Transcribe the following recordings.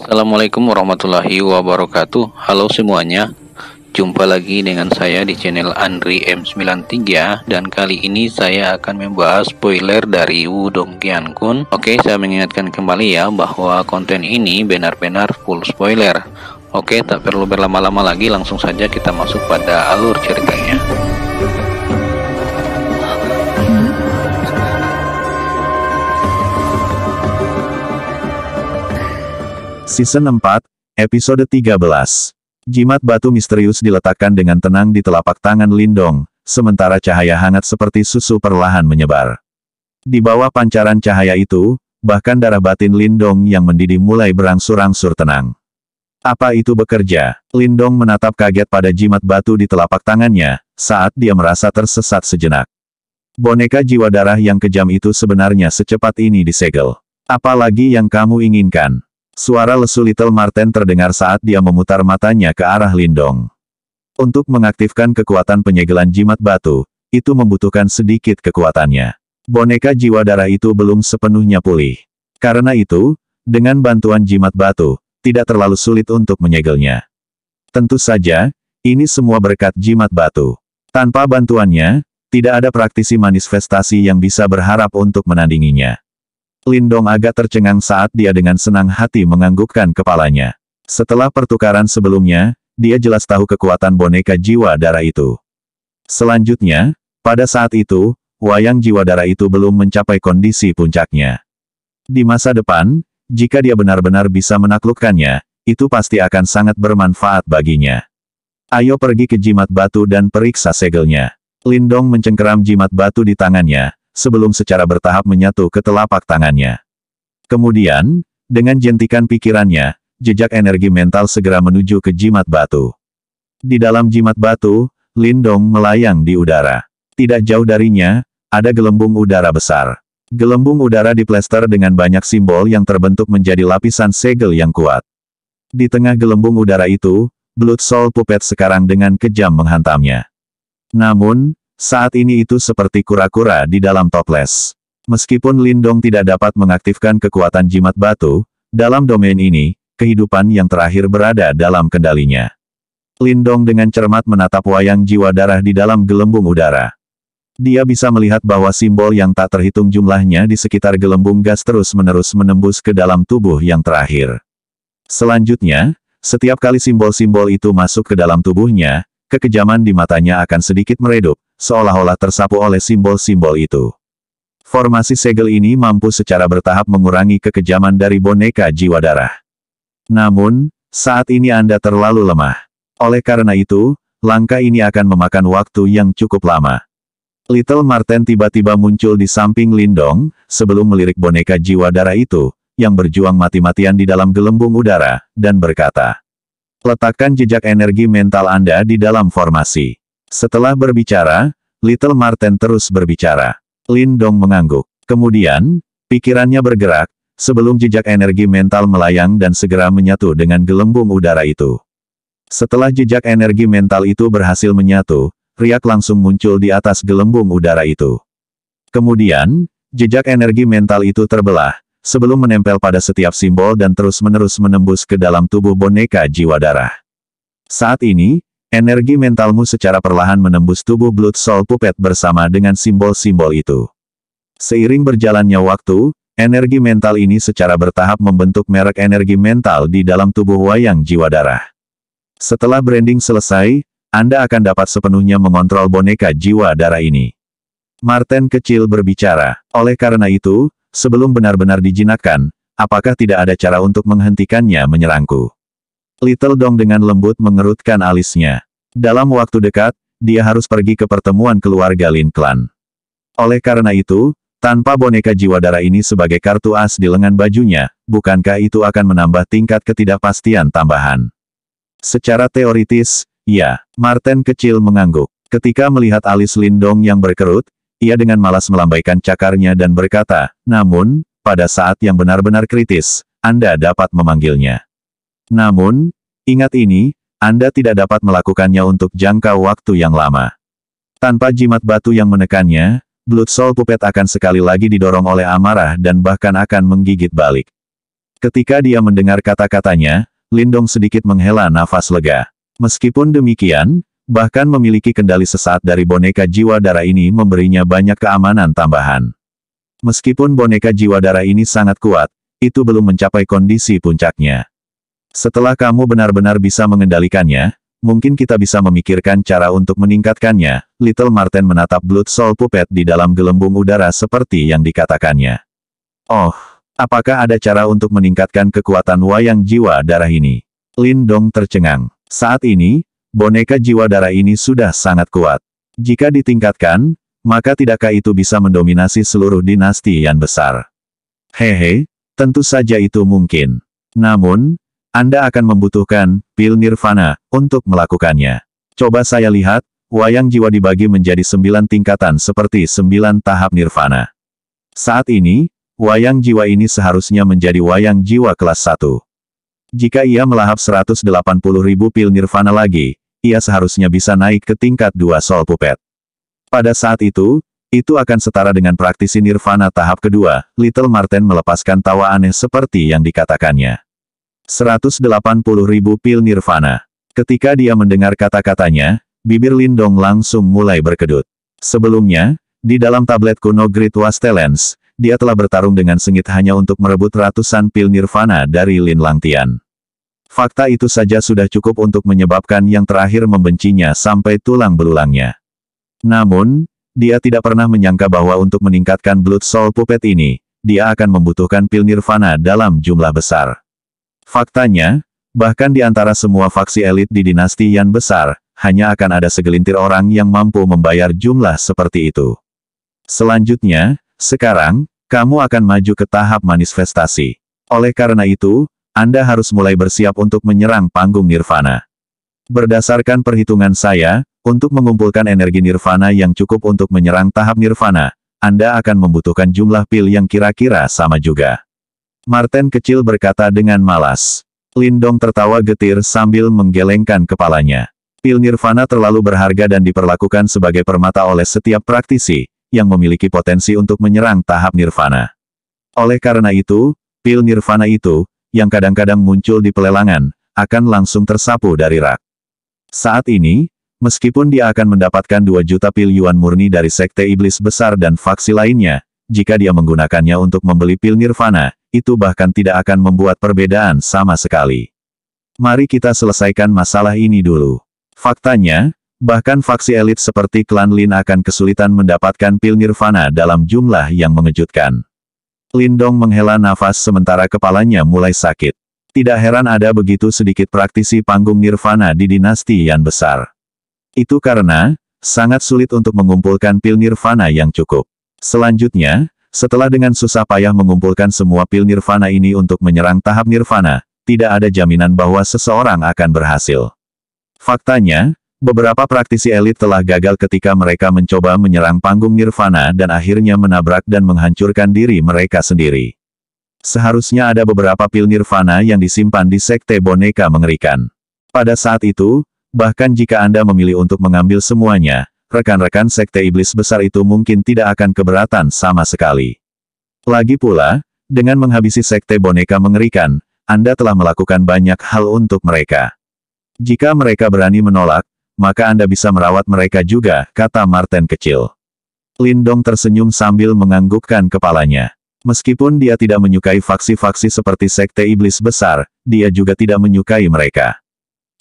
Assalamualaikum warahmatullahi wabarakatuh. Halo semuanya, jumpa lagi dengan saya di channel Andri M93. Dan kali ini saya akan membahas spoiler dari Wudong Qiankun. Oke, saya mengingatkan kembali ya bahwa konten ini benar-benar full spoiler. Oke, tak perlu berlama-lama lagi, langsung saja kita masuk pada alur ceritanya. Season 4, Episode 13. Jimat batu misterius diletakkan dengan tenang di telapak tangan Lindong, sementara cahaya hangat seperti susu perlahan menyebar. Di bawah pancaran cahaya itu, bahkan darah batin Lindong yang mendidih mulai berangsur-angsur tenang. Apa itu bekerja? Lindong menatap kaget pada jimat batu di telapak tangannya, saat dia merasa tersesat sejenak. Boneka jiwa darah yang kejam itu sebenarnya secepat ini disegel. Apa lagi yang kamu inginkan? Suara lesu Little Marten terdengar saat dia memutar matanya ke arah Lindong. Untuk mengaktifkan kekuatan penyegelan jimat batu, itu membutuhkan sedikit kekuatannya. Boneka jiwa darah itu belum sepenuhnya pulih. Karena itu, dengan bantuan jimat batu, tidak terlalu sulit untuk menyegelnya. Tentu saja, ini semua berkat jimat batu. Tanpa bantuannya, tidak ada praktisi manifestasi yang bisa berharap untuk menandinginya. Lindong agak tercengang saat dia dengan senang hati menganggukkan kepalanya. Setelah pertukaran sebelumnya, dia jelas tahu kekuatan boneka jiwa darah itu. Selanjutnya, pada saat itu, wayang jiwa darah itu belum mencapai kondisi puncaknya. Di masa depan, jika dia benar-benar bisa menaklukkannya, itu pasti akan sangat bermanfaat baginya. Ayo pergi ke jimat batu dan periksa segelnya. Lindong mencengkeram jimat batu di tangannya, sebelum secara bertahap menyatu ke telapak tangannya. Kemudian, dengan jentikan pikirannya, jejak energi mental segera menuju ke jimat batu. Di dalam jimat batu, Lindong melayang di udara. Tidak jauh darinya, ada gelembung udara besar. Gelembung udara diplester dengan banyak simbol yang terbentuk menjadi lapisan segel yang kuat. Di tengah gelembung udara itu, Blood Soul Puppet sekarang dengan kejam menghantamnya. Namun, saat ini itu seperti kura-kura di dalam toples. Meskipun Lindong tidak dapat mengaktifkan kekuatan jimat batu, dalam domain ini, kehidupan yang terakhir berada dalam kendalinya. Lindong dengan cermat menatap wayang jiwa darah di dalam gelembung udara. Dia bisa melihat bahwa simbol yang tak terhitung jumlahnya di sekitar gelembung gas terus-menerus menembus ke dalam tubuh yang terakhir. Selanjutnya, setiap kali simbol-simbol itu masuk ke dalam tubuhnya, kekejaman di matanya akan sedikit meredup, seolah-olah tersapu oleh simbol-simbol itu. Formasi segel ini mampu secara bertahap mengurangi kekejaman dari boneka jiwa darah. Namun, saat ini Anda terlalu lemah. Oleh karena itu, langkah ini akan memakan waktu yang cukup lama. Little Marten tiba-tiba muncul di samping Lindong, sebelum melirik boneka jiwa darah itu, yang berjuang mati-matian di dalam gelembung udara, dan berkata, "Letakkan jejak energi mental Anda di dalam formasi." Setelah berbicara, Little Marten terus berbicara. Lindong mengangguk. Kemudian, pikirannya bergerak, sebelum jejak energi mental melayang dan segera menyatu dengan gelembung udara itu. Setelah jejak energi mental itu berhasil menyatu, riak langsung muncul di atas gelembung udara itu. Kemudian, jejak energi mental itu terbelah, sebelum menempel pada setiap simbol dan terus-menerus menembus ke dalam tubuh boneka jiwa darah. Saat ini, energi mentalmu secara perlahan menembus tubuh Blood Soul Puppet bersama dengan simbol-simbol itu. Seiring berjalannya waktu, energi mental ini secara bertahap membentuk merek energi mental di dalam tubuh wayang jiwa darah. Setelah branding selesai, Anda akan dapat sepenuhnya mengontrol boneka jiwa darah ini. Marten kecil berbicara. Oleh karena itu, sebelum benar-benar dijinakkan, apakah tidak ada cara untuk menghentikannya menyerangku? Little Dong dengan lembut mengerutkan alisnya. Dalam waktu dekat, dia harus pergi ke pertemuan keluarga Lin Clan. Oleh karena itu, tanpa boneka jiwa darah ini sebagai kartu as di lengan bajunya, bukankah itu akan menambah tingkat ketidakpastian tambahan? Secara teoritis, ya. Marten kecil mengangguk. Ketika melihat alis Lindong yang berkerut, ia dengan malas melambaikan cakarnya dan berkata, "Namun, pada saat yang benar-benar kritis, Anda dapat memanggilnya. Namun, ingat ini, Anda tidak dapat melakukannya untuk jangka waktu yang lama. Tanpa jimat batu yang menekannya, Blood Soul Puppet akan sekali lagi didorong oleh amarah dan bahkan akan menggigit balik. Ketika dia mendengar kata-katanya, Lindong sedikit menghela nafas lega. Meskipun demikian, bahkan memiliki kendali sesaat dari boneka jiwa darah ini memberinya banyak keamanan tambahan. Meskipun boneka jiwa darah ini sangat kuat, itu belum mencapai kondisi puncaknya. Setelah kamu benar-benar bisa mengendalikannya, mungkin kita bisa memikirkan cara untuk meningkatkannya. Little Marten menatap Blood Soul Puppet di dalam gelembung udara seperti yang dikatakannya. Oh, apakah ada cara untuk meningkatkan kekuatan wayang jiwa darah ini? Lindong tercengang. Saat ini, boneka jiwa darah ini sudah sangat kuat. Jika ditingkatkan, maka tidakkah itu bisa mendominasi seluruh dinasti yang besar? Hehe, tentu saja itu mungkin. Namun, Anda akan membutuhkan pil nirvana untuk melakukannya. Coba saya lihat, wayang jiwa dibagi menjadi 9 tingkatan seperti 9 tahap nirvana. Saat ini, wayang jiwa ini seharusnya menjadi wayang jiwa kelas 1. Jika ia melahap 180.000 pil nirvana lagi, ia seharusnya bisa naik ke tingkat 2 Soul Puppet. Pada saat itu akan setara dengan praktisi nirvana tahap kedua. Little Marten melepaskan tawa aneh seperti yang dikatakannya. 180.000 pil nirvana. Ketika dia mendengar kata-katanya, bibir Lindong langsung mulai berkedut. Sebelumnya, di dalam tablet kuno Great Wastelens, dia telah bertarung dengan sengit hanya untuk merebut ratusan pil nirvana dari Lin Langtian. Fakta itu saja sudah cukup untuk menyebabkan yang terakhir membencinya sampai tulang belulangnya. Namun, dia tidak pernah menyangka bahwa untuk meningkatkan Blood Soul Puppet ini, dia akan membutuhkan pil nirvana dalam jumlah besar. Faktanya, bahkan di antara semua faksi elit di dinasti yang besar, hanya akan ada segelintir orang yang mampu membayar jumlah seperti itu. Selanjutnya, sekarang, kamu akan maju ke tahap manifestasi. Oleh karena itu, Anda harus mulai bersiap untuk menyerang panggung nirvana. Berdasarkan perhitungan saya, untuk mengumpulkan energi nirvana yang cukup untuk menyerang tahap nirvana, Anda akan membutuhkan jumlah pil yang kira-kira sama juga. Marten kecil berkata dengan malas. Lindong tertawa getir sambil menggelengkan kepalanya. Pil nirvana terlalu berharga dan diperlakukan sebagai permata oleh setiap praktisi yang memiliki potensi untuk menyerang tahap nirvana. Oleh karena itu, pil nirvana itu, yang kadang-kadang muncul di pelelangan, akan langsung tersapu dari rak. Saat ini, meskipun dia akan mendapatkan 2 juta pil yuan murni dari Sekte Iblis Besar dan faksi lainnya, jika dia menggunakannya untuk membeli pil nirvana, itu bahkan tidak akan membuat perbedaan sama sekali. Mari kita selesaikan masalah ini dulu. Faktanya, bahkan faksi elit seperti klan Lin akan kesulitan mendapatkan pil nirvana dalam jumlah yang mengejutkan. Lindong menghela nafas sementara kepalanya mulai sakit. Tidak heran ada begitu sedikit praktisi panggung nirvana di dinasti yang besar. Itu karena, sangat sulit untuk mengumpulkan pil nirvana yang cukup. Selanjutnya, setelah dengan susah payah mengumpulkan semua pil nirvana ini untuk menyerang tahap nirvana, tidak ada jaminan bahwa seseorang akan berhasil. Faktanya, beberapa praktisi elit telah gagal ketika mereka mencoba menyerang panggung nirvana dan akhirnya menabrak dan menghancurkan diri mereka sendiri. Seharusnya ada beberapa pil nirvana yang disimpan di sekte boneka mengerikan. Pada saat itu, bahkan jika Anda memilih untuk mengambil semuanya, rekan-rekan sekte iblis besar itu mungkin tidak akan keberatan sama sekali. Lagi pula, dengan menghabisi sekte boneka mengerikan, Anda telah melakukan banyak hal untuk mereka. Jika mereka berani menolak, maka Anda bisa merawat mereka juga, kata Marten kecil. Lindong tersenyum sambil menganggukkan kepalanya. Meskipun dia tidak menyukai faksi-faksi seperti Sekte Iblis Besar, dia juga tidak menyukai mereka.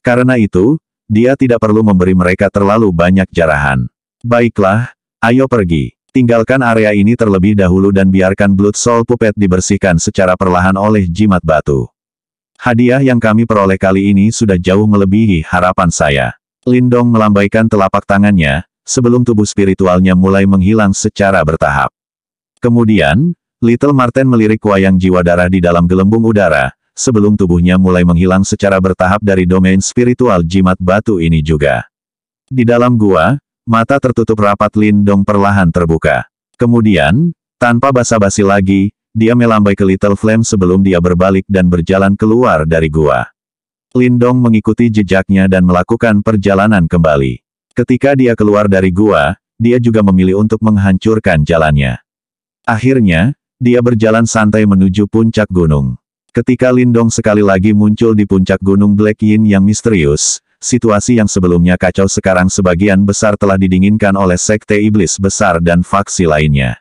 Karena itu, dia tidak perlu memberi mereka terlalu banyak jarahan. Baiklah, ayo pergi. Tinggalkan area ini terlebih dahulu dan biarkan Blood Soul Puppet dibersihkan secara perlahan oleh jimat batu. Hadiah yang kami peroleh kali ini sudah jauh melebihi harapan saya. Lindong melambaikan telapak tangannya, sebelum tubuh spiritualnya mulai menghilang secara bertahap. Kemudian, Little Marten melirik wayang jiwa darah di dalam gelembung udara, sebelum tubuhnya mulai menghilang secara bertahap dari domain spiritual jimat batu ini juga. Di dalam gua, mata tertutup rapat Lindong perlahan terbuka. Kemudian, tanpa basa-basi lagi, dia melambai ke Little Flame sebelum dia berbalik dan berjalan keluar dari gua. Lindong mengikuti jejaknya dan melakukan perjalanan kembali. Ketika dia keluar dari gua, dia juga memilih untuk menghancurkan jalannya. Akhirnya, dia berjalan santai menuju puncak gunung. Ketika Lindong sekali lagi muncul di puncak Gunung Black Yin yang misterius, situasi yang sebelumnya kacau sekarang sebagian besar telah didinginkan oleh Sekte Iblis Besar dan faksi lainnya.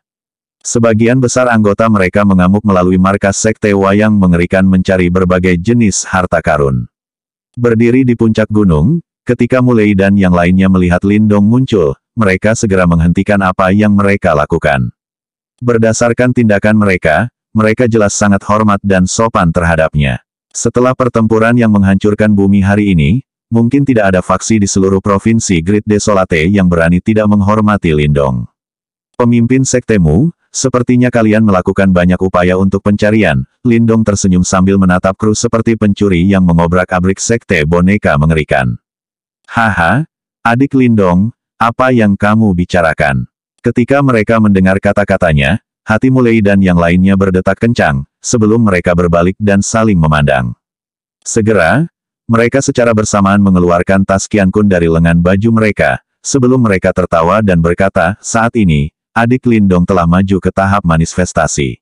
Sebagian besar anggota mereka mengamuk melalui markas Sekte Wayang mengerikan mencari berbagai jenis harta karun. Berdiri di puncak gunung, ketika Mulei dan yang lainnya melihat Lindong muncul, mereka segera menghentikan apa yang mereka lakukan. Berdasarkan tindakan mereka jelas sangat hormat dan sopan terhadapnya. Setelah pertempuran yang menghancurkan bumi hari ini, mungkin tidak ada faksi di seluruh provinsi Great Desolate yang berani tidak menghormati Lindong. Pemimpin sektemu, sepertinya kalian melakukan banyak upaya untuk pencarian. Lindong tersenyum sambil menatap kru seperti pencuri yang mengobrak-abrik sekte boneka mengerikan. Haha, adik Lindong, apa yang kamu bicarakan? Ketika mereka mendengar kata-katanya, hati Mulei dan yang lainnya berdetak kencang, sebelum mereka berbalik dan saling memandang. Segera, mereka secara bersamaan mengeluarkan tas Qiankun dari lengan baju mereka, sebelum mereka tertawa dan berkata, saat ini, adik Lindong telah maju ke tahap manifestasi.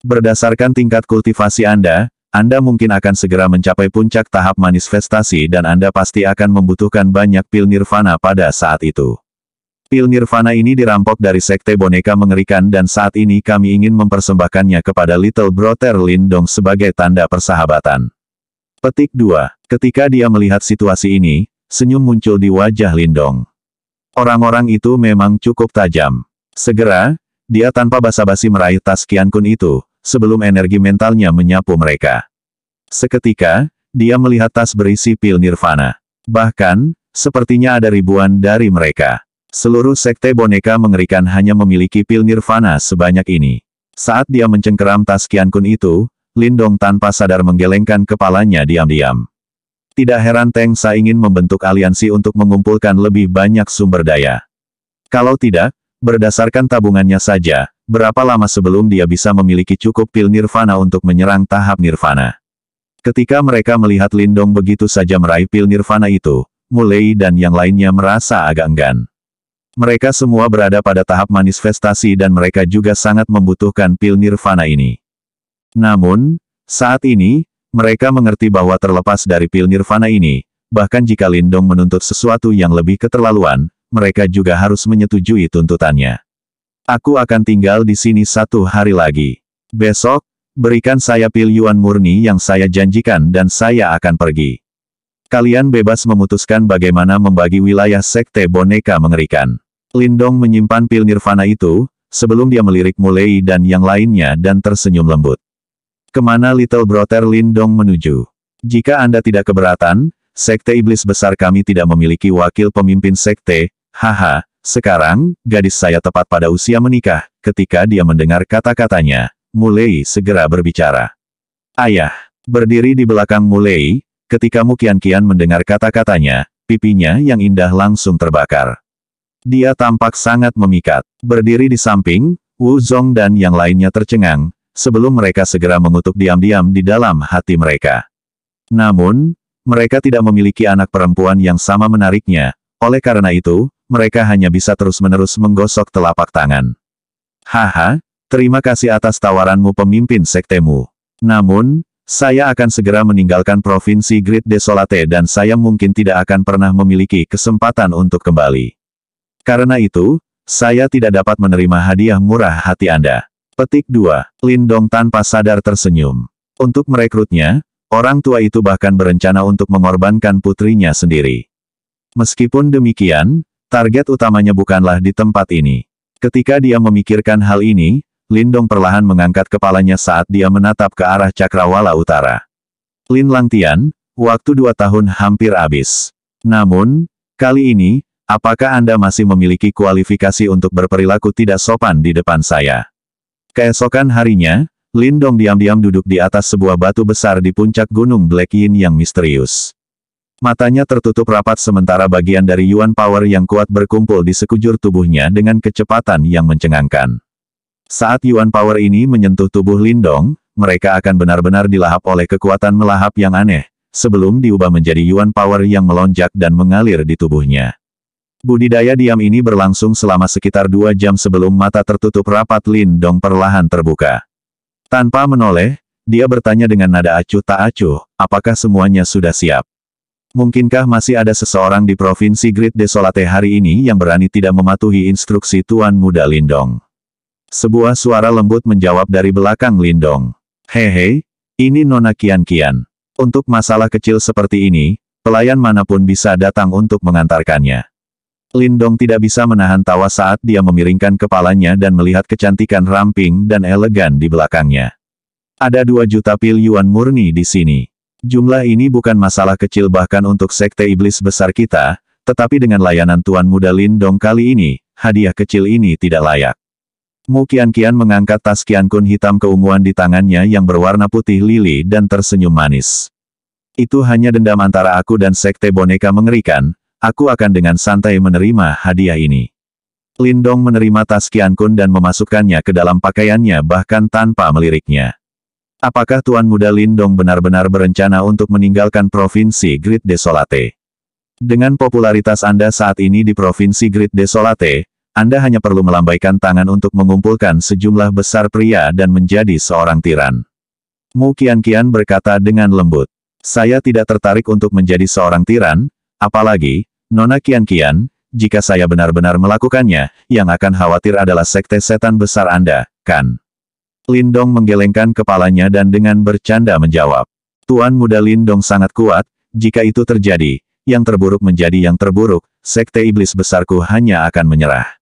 Berdasarkan tingkat kultivasi Anda mungkin akan segera mencapai puncak tahap manifestasi dan Anda pasti akan membutuhkan banyak pil nirvana pada saat itu. Pil nirvana ini dirampok dari sekte boneka mengerikan dan saat ini kami ingin mempersembahkannya kepada Little Brother Lindong sebagai tanda persahabatan. Petik 2. Ketika dia melihat situasi ini, senyum muncul di wajah Lindong. Orang-orang itu memang cukup tajam. Segera, dia tanpa basa-basi meraih tas Qiankun itu, sebelum energi mentalnya menyapu mereka. Seketika, dia melihat tas berisi pil nirvana. Bahkan, sepertinya ada ribuan dari mereka. Seluruh sekte boneka mengerikan hanya memiliki pil nirvana sebanyak ini. Saat dia mencengkeram tas Qiankun itu, Lindong tanpa sadar menggelengkan kepalanya diam-diam. Tidak heran Teng Sa ingin membentuk aliansi untuk mengumpulkan lebih banyak sumber daya. Kalau tidak, berdasarkan tabungannya saja, berapa lama sebelum dia bisa memiliki cukup pil nirvana untuk menyerang tahap nirvana. Ketika mereka melihat Lindong begitu saja meraih pil nirvana itu, Mulei dan yang lainnya merasa agak enggan. Mereka semua berada pada tahap manifestasi dan mereka juga sangat membutuhkan pil nirvana ini. Namun, saat ini, mereka mengerti bahwa terlepas dari pil nirvana ini, bahkan jika Lindong menuntut sesuatu yang lebih keterlaluan, mereka juga harus menyetujui tuntutannya. Aku akan tinggal di sini 1 hari lagi. Besok, berikan saya pil Yuan murni yang saya janjikan dan saya akan pergi. Kalian bebas memutuskan bagaimana membagi wilayah sekte boneka mengerikan. Lindong menyimpan pil nirvana itu, sebelum dia melirik Mulei dan yang lainnya dan tersenyum lembut. Kemana Little Brother Lindong menuju? Jika Anda tidak keberatan, sekte iblis besar kami tidak memiliki wakil pemimpin sekte. Haha, sekarang, gadis saya tepat pada usia menikah. Ketika dia mendengar kata-katanya, Mulei segera berbicara. Ayah, berdiri di belakang Mulei, ketika Mu Qian mendengar kata-katanya, pipinya yang indah langsung terbakar. Dia tampak sangat memikat. Berdiri di samping, Wu Zong dan yang lainnya tercengang, sebelum mereka segera mengutuk diam-diam di dalam hati mereka. Namun, mereka tidak memiliki anak perempuan yang sama menariknya, oleh karena itu, mereka hanya bisa terus-menerus menggosok telapak tangan. Haha, terima kasih atas tawaranmu pemimpin sektemu. Namun, saya akan segera meninggalkan provinsi Great Desolate dan saya mungkin tidak akan pernah memiliki kesempatan untuk kembali. Karena itu, saya tidak dapat menerima hadiah murah hati Anda. Petik 2. Lindong tanpa sadar tersenyum. Untuk merekrutnya, orang tua itu bahkan berencana untuk mengorbankan putrinya sendiri. Meskipun demikian, target utamanya bukanlah di tempat ini. Ketika dia memikirkan hal ini, Lindong perlahan mengangkat kepalanya saat dia menatap ke arah Cakrawala Utara. Lin Langtian, waktu 2 tahun hampir habis. Namun, kali ini, apakah Anda masih memiliki kualifikasi untuk berperilaku tidak sopan di depan saya? Keesokan harinya, Lindong diam-diam duduk di atas sebuah batu besar di puncak gunung Black Yin yang misterius. Matanya tertutup rapat sementara bagian dari Yuan Power yang kuat berkumpul di sekujur tubuhnya dengan kecepatan yang mencengangkan. Saat Yuan Power ini menyentuh tubuh Lindong, mereka akan benar-benar dilahap oleh kekuatan melahap yang aneh, sebelum diubah menjadi Yuan Power yang melonjak dan mengalir di tubuhnya. Budidaya diam ini berlangsung selama sekitar 2 jam sebelum mata tertutup rapat Lindong perlahan terbuka. Tanpa menoleh, dia bertanya dengan nada acuh tak acuh, apakah semuanya sudah siap? Mungkinkah masih ada seseorang di Provinsi Great Desolate hari ini yang berani tidak mematuhi instruksi Tuan Muda Lindong? Sebuah suara lembut menjawab dari belakang Lindong. Hehe, ini Nona Kian-Kian. Untuk masalah kecil seperti ini, pelayan manapun bisa datang untuk mengantarkannya. Lindong tidak bisa menahan tawa saat dia memiringkan kepalanya dan melihat kecantikan ramping dan elegan di belakangnya. Ada 2 juta pil yuan murni di sini. Jumlah ini bukan masalah kecil bahkan untuk sekte iblis besar kita, tetapi dengan layanan Tuan Muda Lindong kali ini, hadiah kecil ini tidak layak. Mu Kian-Kian mengangkat tas Kian-kun hitam keunguan di tangannya yang berwarna putih lili dan tersenyum manis. Itu hanya dendam antara aku dan sekte boneka mengerikan, aku akan dengan santai menerima hadiah ini. Lindong menerima tas Kian-kun dan memasukkannya ke dalam pakaiannya bahkan tanpa meliriknya. Apakah Tuan Muda Lindong benar-benar berencana untuk meninggalkan Provinsi Great Desolate? Dengan popularitas Anda saat ini di Provinsi Great Desolate, Anda hanya perlu melambaikan tangan untuk mengumpulkan sejumlah besar pria dan menjadi seorang tiran. Mu Kian-Kian berkata dengan lembut. Saya tidak tertarik untuk menjadi seorang tiran, apalagi, Nona Kian-Kian, jika saya benar-benar melakukannya, yang akan khawatir adalah sekte setan besar Anda, kan? Lindong menggelengkan kepalanya dan dengan bercanda menjawab. Tuan Muda Lindong sangat kuat, jika itu terjadi, yang terburuk menjadi yang terburuk, sekte iblis besarku hanya akan menyerah.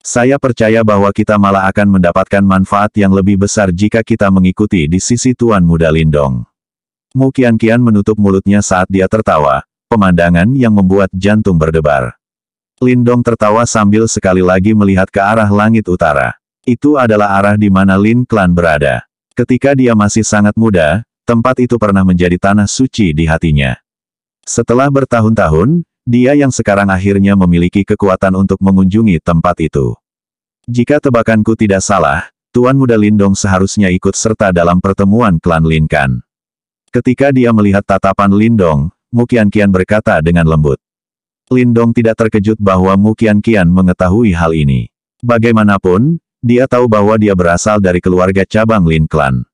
Saya percaya bahwa kita malah akan mendapatkan manfaat yang lebih besar jika kita mengikuti di sisi Tuan Muda Lindong. Mu Kian-Kian menutup mulutnya saat dia tertawa, pemandangan yang membuat jantung berdebar. Lindong tertawa sambil sekali lagi melihat ke arah langit utara. Itu adalah arah di mana Lin Clan berada. Ketika dia masih sangat muda, tempat itu pernah menjadi tanah suci di hatinya. Setelah bertahun-tahun, dia yang sekarang akhirnya memiliki kekuatan untuk mengunjungi tempat itu. Jika tebakanku tidak salah, Tuan Muda Lindong seharusnya ikut serta dalam pertemuan klan Lin Clan. Ketika dia melihat tatapan Lindong, Mu Kian-Kian berkata dengan lembut. Lindong tidak terkejut bahwa Mu Kian-Kian mengetahui hal ini. Bagaimanapun, dia tahu bahwa dia berasal dari keluarga cabang Lin Clan.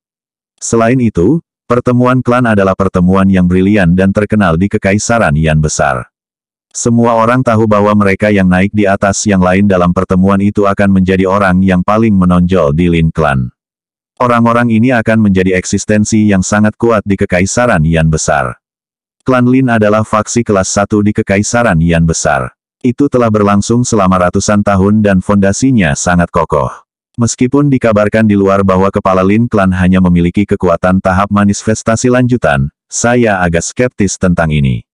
Selain itu, pertemuan klan adalah pertemuan yang brilian dan terkenal di Kekaisaran Yan Besar. Semua orang tahu bahwa mereka yang naik di atas yang lain dalam pertemuan itu akan menjadi orang yang paling menonjol di Lin Clan. Orang-orang ini akan menjadi eksistensi yang sangat kuat di Kekaisaran Yan Besar. Klan Lin adalah faksi kelas 1 di Kekaisaran Yan Besar. Itu telah berlangsung selama ratusan tahun dan fondasinya sangat kokoh. Meskipun dikabarkan di luar bahwa kepala Lin Clan hanya memiliki kekuatan tahap manifestasi lanjutan, saya agak skeptis tentang ini.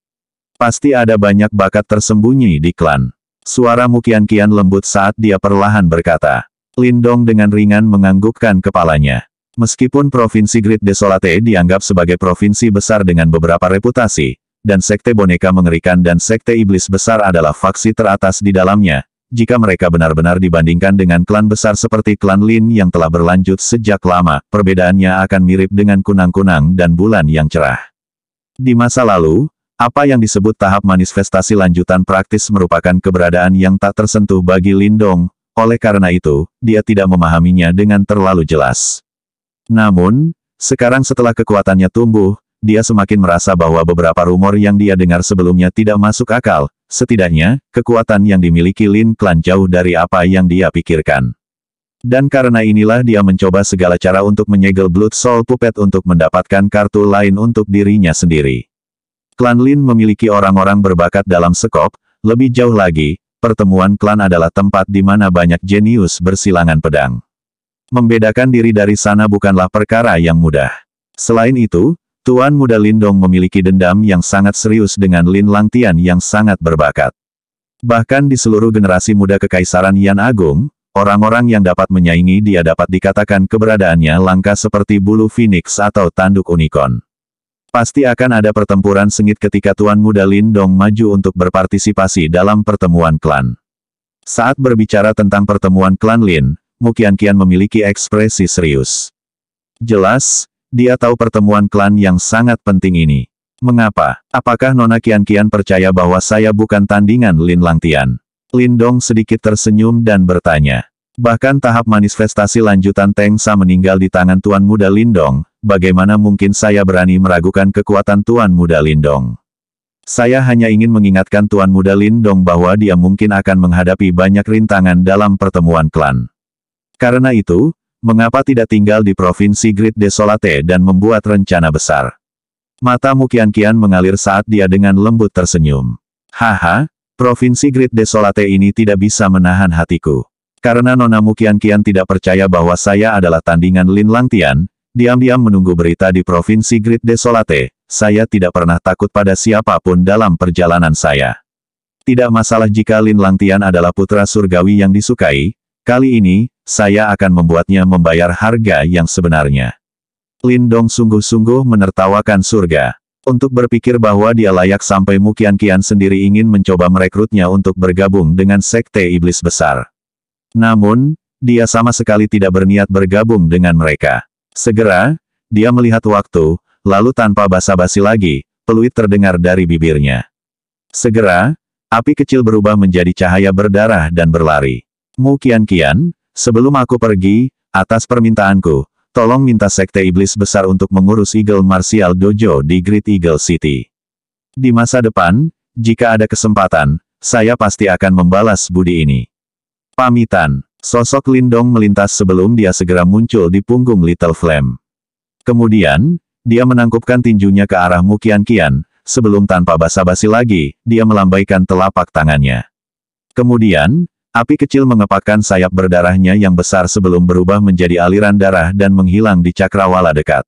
Pasti ada banyak bakat tersembunyi di klan. Suara Mu Kian-Kian lembut saat dia perlahan berkata. Lindong dengan ringan menganggukkan kepalanya. Meskipun Provinsi Great Desolate dianggap sebagai provinsi besar dengan beberapa reputasi, dan sekte boneka mengerikan dan sekte iblis besar adalah faksi teratas di dalamnya, jika mereka benar-benar dibandingkan dengan klan besar seperti klan Lin yang telah berlanjut sejak lama, perbedaannya akan mirip dengan kunang-kunang dan bulan yang cerah. Di masa lalu, apa yang disebut tahap manifestasi lanjutan praktis merupakan keberadaan yang tak tersentuh bagi Lindong, oleh karena itu, dia tidak memahaminya dengan terlalu jelas. Namun, sekarang setelah kekuatannya tumbuh, dia semakin merasa bahwa beberapa rumor yang dia dengar sebelumnya tidak masuk akal, setidaknya, kekuatan yang dimiliki Lin Clan jauh dari apa yang dia pikirkan. Dan karena inilah dia mencoba segala cara untuk menyegel Blood Soul Puppet untuk mendapatkan kartu lain untuk dirinya sendiri. Klan Lin memiliki orang-orang berbakat dalam sekop, lebih jauh lagi, pertemuan klan adalah tempat di mana banyak jenius bersilangan pedang. Membedakan diri dari sana bukanlah perkara yang mudah. Selain itu, Tuan Muda Lindong memiliki dendam yang sangat serius dengan Lin Langtian yang sangat berbakat. Bahkan di seluruh generasi muda Kekaisaran Yan Agung, orang-orang yang dapat menyaingi dia dapat dikatakan keberadaannya langka seperti bulu phoenix atau tanduk unicorn. Pasti akan ada pertempuran sengit ketika Tuan Muda Lindong maju untuk berpartisipasi dalam pertemuan klan. Saat berbicara tentang pertemuan klan Lin, Mu Kian-Kian memiliki ekspresi serius. Jelas, dia tahu pertemuan klan yang sangat penting ini. Mengapa? Apakah Nona Kian-Kian percaya bahwa saya bukan tandingan Lin Langtian? Lindong sedikit tersenyum dan bertanya. Bahkan tahap manifestasi lanjutan Teng Sa meninggal di tangan Tuan Muda Lindong, bagaimana mungkin saya berani meragukan kekuatan Tuan Muda Lindong? Saya hanya ingin mengingatkan Tuan Muda Lindong bahwa dia mungkin akan menghadapi banyak rintangan dalam pertemuan klan. Karena itu, mengapa tidak tinggal di Provinsi Great Desolate dan membuat rencana besar? Mata Mu Qianqian mengalir saat dia dengan lembut tersenyum. Haha, Provinsi Great Desolate ini tidak bisa menahan hatiku. Karena Nona Mu Qianqian tidak percaya bahwa saya adalah tandingan Lin Langtian, diam-diam menunggu berita di Provinsi Great Desolate, saya tidak pernah takut pada siapapun dalam perjalanan saya. Tidak masalah jika Lin Langtian adalah putra surgawi yang disukai, kali ini, saya akan membuatnya membayar harga yang sebenarnya. Lindong sungguh-sungguh menertawakan surga. Untuk berpikir bahwa dia layak sampai Mu Qianqian sendiri ingin mencoba merekrutnya untuk bergabung dengan Sekte Iblis Besar. Namun, dia sama sekali tidak berniat bergabung dengan mereka. Segera, dia melihat waktu, lalu tanpa basa-basi lagi, peluit terdengar dari bibirnya. Segera, api kecil berubah menjadi cahaya berdarah dan berlari. Mu Qianqian, sebelum aku pergi, atas permintaanku, tolong minta Sekte Iblis Besar untuk mengurus Eagle Martial Dojo di Great Eagle City. Di masa depan, jika ada kesempatan, saya pasti akan membalas budi ini. Pamitan, sosok Lindong melintas sebelum dia segera muncul di punggung Little Flame. Kemudian, dia menangkupkan tinjunya ke arah Mu Qianqian, sebelum tanpa basa-basi lagi, dia melambaikan telapak tangannya. Kemudian, api kecil mengepakkan sayap berdarahnya yang besar sebelum berubah menjadi aliran darah dan menghilang di cakrawala dekat.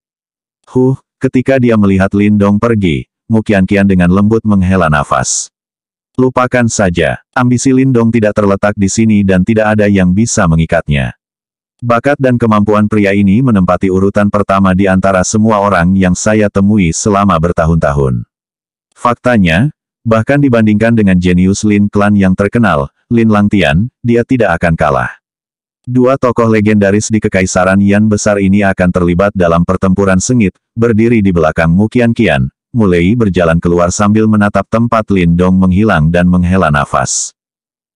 Ketika dia melihat Lindong pergi, Mu Qianqian dengan lembut menghela nafas. Lupakan saja, ambisi Lindong tidak terletak di sini dan tidak ada yang bisa mengikatnya. Bakat dan kemampuan pria ini menempati urutan pertama di antara semua orang yang saya temui selama bertahun-tahun. Faktanya, bahkan dibandingkan dengan jenius Lin Clan yang terkenal, Lin Langtian, dia tidak akan kalah. Dua tokoh legendaris di Kekaisaran Yan besar ini akan terlibat dalam pertempuran sengit, berdiri di belakang Mu Qianqian, mulai berjalan keluar sambil menatap tempat Lindong menghilang dan menghela nafas.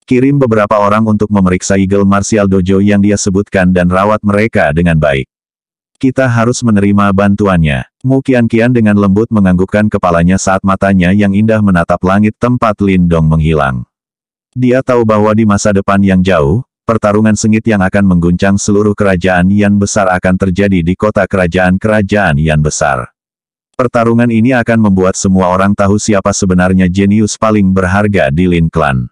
Kirim beberapa orang untuk memeriksa Eagle Martial Dojo yang dia sebutkan dan rawat mereka dengan baik. Kita harus menerima bantuannya. Mu Qianqian dengan lembut menganggukkan kepalanya saat matanya yang indah menatap langit tempat Lindong menghilang. Dia tahu bahwa di masa depan yang jauh, pertarungan sengit yang akan mengguncang seluruh kerajaan Yan besar akan terjadi di kota kerajaan-kerajaan Yan besar. Pertarungan ini akan membuat semua orang tahu siapa sebenarnya jenius paling berharga di Lin Clan.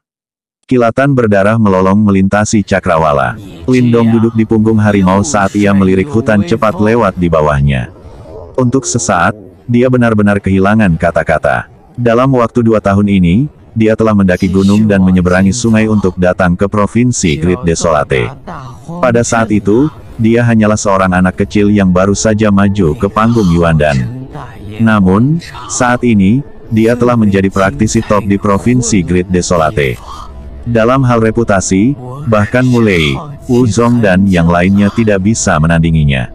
Kilatan berdarah melolong melintasi cakrawala. Lindong duduk di punggung harimau saat ia melirik hutan cepat lewat di bawahnya. Untuk sesaat, dia benar-benar kehilangan kata-kata. Dalam waktu 2 tahun ini, dia telah mendaki gunung dan menyeberangi sungai untuk datang ke Provinsi Great Desolate. Pada saat itu, dia hanyalah seorang anak kecil yang baru saja maju ke panggung Yuandan. Namun, saat ini, dia telah menjadi praktisi top di Provinsi Great Desolate. Dalam hal reputasi, bahkan Mulei, Wu Zong dan yang lainnya tidak bisa menandinginya.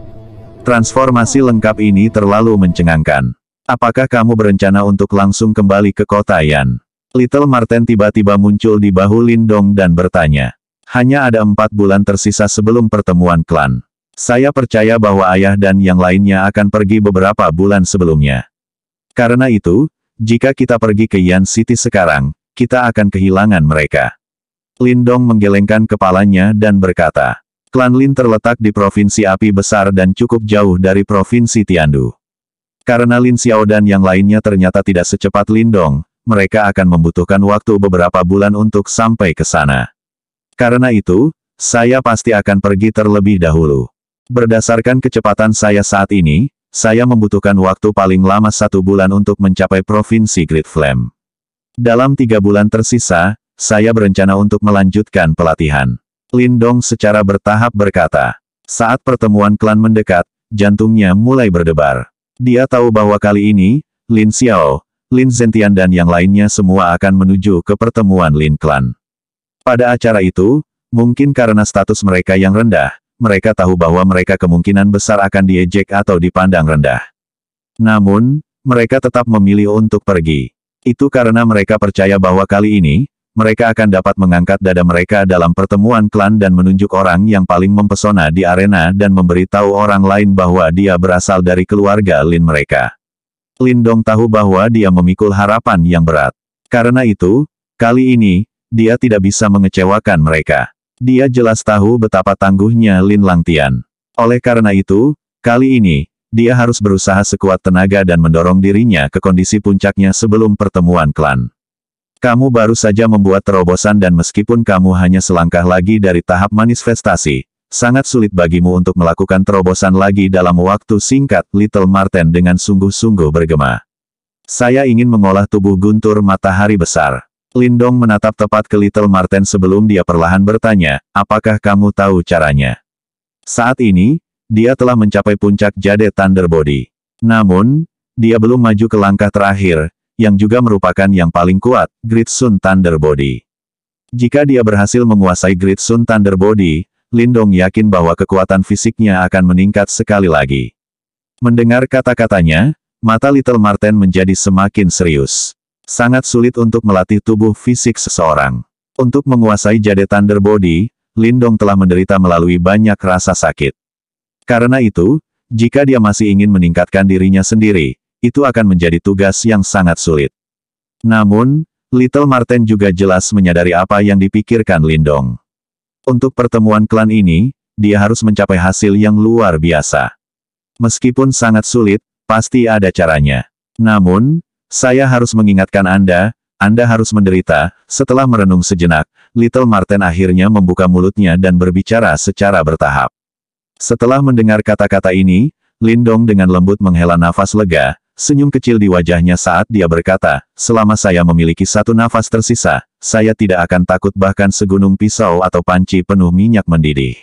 Transformasi lengkap ini terlalu mencengangkan. Apakah kamu berencana untuk langsung kembali ke kota Yan? Little Marten tiba-tiba muncul di bahu Lindong dan bertanya. Hanya ada 4 bulan tersisa sebelum pertemuan klan. Saya percaya bahwa ayah dan yang lainnya akan pergi beberapa bulan sebelumnya. Karena itu, jika kita pergi ke Yan City sekarang, kita akan kehilangan mereka. Lindong menggelengkan kepalanya dan berkata, klan Lin terletak di Provinsi Api Besar dan cukup jauh dari Provinsi Tiandu. Karena Lin Xiao dan yang lainnya ternyata tidak secepat Lindong, mereka akan membutuhkan waktu beberapa bulan untuk sampai ke sana. Karena itu, saya pasti akan pergi terlebih dahulu. Berdasarkan kecepatan saya saat ini, saya membutuhkan waktu paling lama 1 bulan untuk mencapai Provinsi Great Flame. Dalam 3 bulan tersisa, saya berencana untuk melanjutkan pelatihan. Lindong secara bertahap berkata. Saat pertemuan klan mendekat, jantungnya mulai berdebar. Dia tahu bahwa kali ini, Lin Xiao, Lin Zentian dan yang lainnya semua akan menuju ke pertemuan Lin Clan. Pada acara itu, mungkin karena status mereka yang rendah, mereka tahu bahwa mereka kemungkinan besar akan diejek atau dipandang rendah. Namun, mereka tetap memilih untuk pergi. Itu karena mereka percaya bahwa kali ini, mereka akan dapat mengangkat dada mereka dalam pertemuan klan dan menunjuk orang yang paling mempesona di arena dan memberitahu orang lain bahwa dia berasal dari keluarga Lin mereka. Lindong tahu bahwa dia memikul harapan yang berat. Karena itu, kali ini, dia tidak bisa mengecewakan mereka. Dia jelas tahu betapa tangguhnya Lin Langtian. Oleh karena itu, kali ini, dia harus berusaha sekuat tenaga dan mendorong dirinya ke kondisi puncaknya sebelum pertemuan klan. Kamu baru saja membuat terobosan dan meskipun kamu hanya selangkah lagi dari tahap manifestasi, sangat sulit bagimu untuk melakukan terobosan lagi dalam waktu singkat, Little Marten dengan sungguh-sungguh bergema. Saya ingin mengolah tubuh guntur matahari besar. Lindong menatap tepat ke Little Marten sebelum dia perlahan bertanya, apakah kamu tahu caranya? Saat ini, dia telah mencapai puncak Jade Thunder Body. Namun, dia belum maju ke langkah terakhir, yang juga merupakan yang paling kuat, Great Sun Thunder Body. Jika dia berhasil menguasai Great Sun Thunder Body, Lindong yakin bahwa kekuatan fisiknya akan meningkat sekali lagi. Mendengar kata-katanya, mata Little Marten menjadi semakin serius. Sangat sulit untuk melatih tubuh fisik seseorang. Untuk menguasai Jade Thunder Body, Lindong telah menderita melalui banyak rasa sakit. Karena itu, jika dia masih ingin meningkatkan dirinya sendiri, itu akan menjadi tugas yang sangat sulit. Namun, Little Marten juga jelas menyadari apa yang dipikirkan Lindong. Untuk pertemuan klan ini, dia harus mencapai hasil yang luar biasa. Meskipun sangat sulit, pasti ada caranya. Namun, saya harus mengingatkan Anda harus menderita. Setelah merenung sejenak, Little Marten akhirnya membuka mulutnya dan berbicara secara bertahap. Setelah mendengar kata-kata ini, Lindong dengan lembut menghela nafas lega. Senyum kecil di wajahnya saat dia berkata, selama saya memiliki satu nafas tersisa, saya tidak akan takut bahkan segunung pisau atau panci penuh minyak mendidih.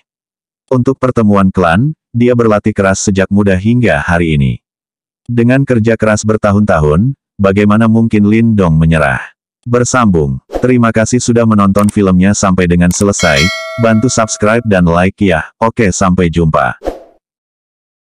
Untuk pertemuan klan, dia berlatih keras sejak muda hingga hari ini. Dengan kerja keras bertahun-tahun, bagaimana mungkin Lindong menyerah? Bersambung. Terima kasih sudah menonton filmnya sampai dengan selesai, bantu subscribe dan like ya. Oke, sampai jumpa.